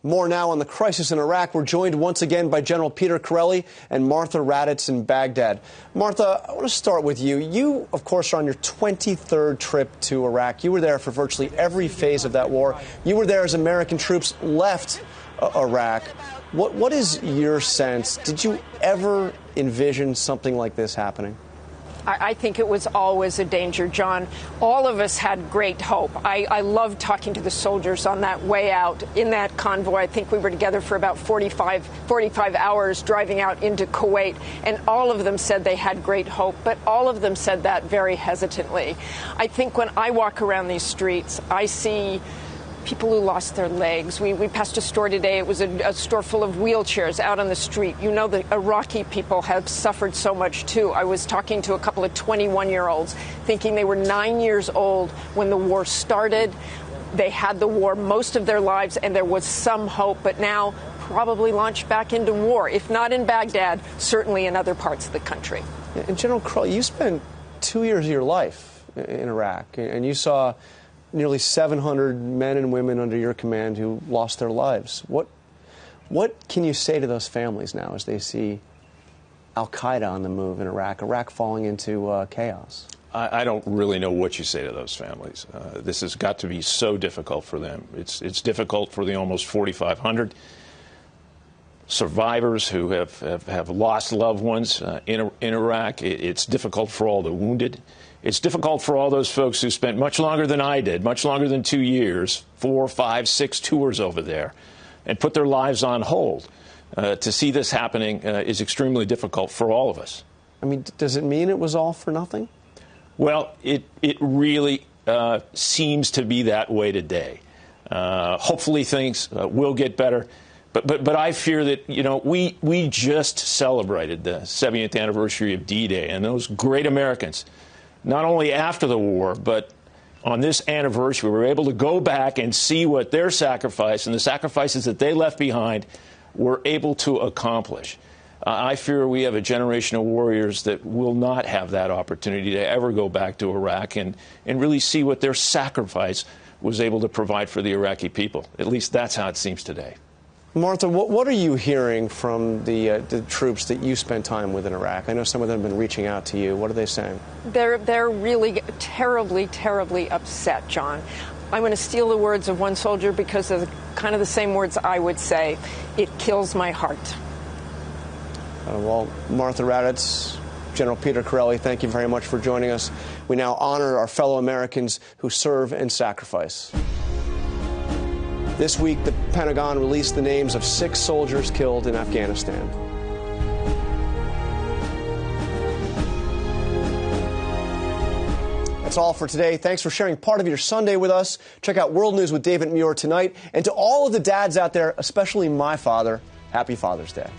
More now on the crisis in Iraq. We're joined once again by General Peter Chiarelli and Martha Raddatz in Baghdad. Martha, I want to start with you. You, of course, are on your 23rd trip to Iraq. You were there for virtually every phase of that war. You were there as American troops left Iraq. What is your sense? Did you ever envision something like this happening? I think it was always a danger, John. All of us had great hope. I loved talking to the soldiers on that way out in that convoy. I think we were together for about 45 hours driving out into Kuwait, and all of them said they had great hope, but all of them said that very hesitantly. I think when I walk around these streets, I see people who lost their legs. We passed a store today. It was a store full of wheelchairs out on the street. You know, the Iraqi people have suffered so much, too. I was talking to a couple of 21-year-olds thinking they were 9 years old when the war started. They had the war most of their lives, and there was some hope, but now probably launched back into war, if not in Baghdad, certainly in other parts of the country. And General Karl, you spent 2 years of your life in Iraq, and you saw nearly 700 men and women under your command who lost their lives. What can you say to those families now as they see al-Qaeda on the move in Iraq falling into chaos? I don't really know what you say to those families. This has got to be so difficult for them. It's difficult for the almost 4,500 survivors who have lost loved ones in Iraq. It's difficult for all the wounded. It's difficult for all those folks who spent much longer than I did, much longer than 2 years, 4, 5, 6 tours over there, and put their lives on hold. To see this happening is extremely difficult for all of us. I mean, does it mean it was all for nothing? Well, it really seems to be that way today. Hopefully things will get better. But I fear that, you know, we just celebrated the 70th anniversary of D-Day, and those great Americans, not only after the war, but on this anniversary, we were able to go back and see what their sacrifice and the sacrifices that they left behind were able to accomplish. I fear we have a generation of warriors that will not have that opportunity to ever go back to Iraq and really see what their sacrifice was able to provide for the Iraqi people. At least that's how it seems today. Martha, what are you hearing from the troops that you spent time with in Iraq? I know some of them have been reaching out to you. What are they saying? They're really terribly, terribly upset, John. I'm going to steal the words of one soldier because of kind of the same words I would say. It kills my heart. Well, Martha Raddatz, General Peter Chiarelli, thank you very much for joining us. We now honor our fellow Americans who serve and sacrifice. This week, the Pentagon released the names of 6 soldiers killed in Afghanistan. That's all for today. Thanks for sharing part of your Sunday with us. Check out World News with David Muir tonight. And to all of the dads out there, especially my father, happy Father's Day.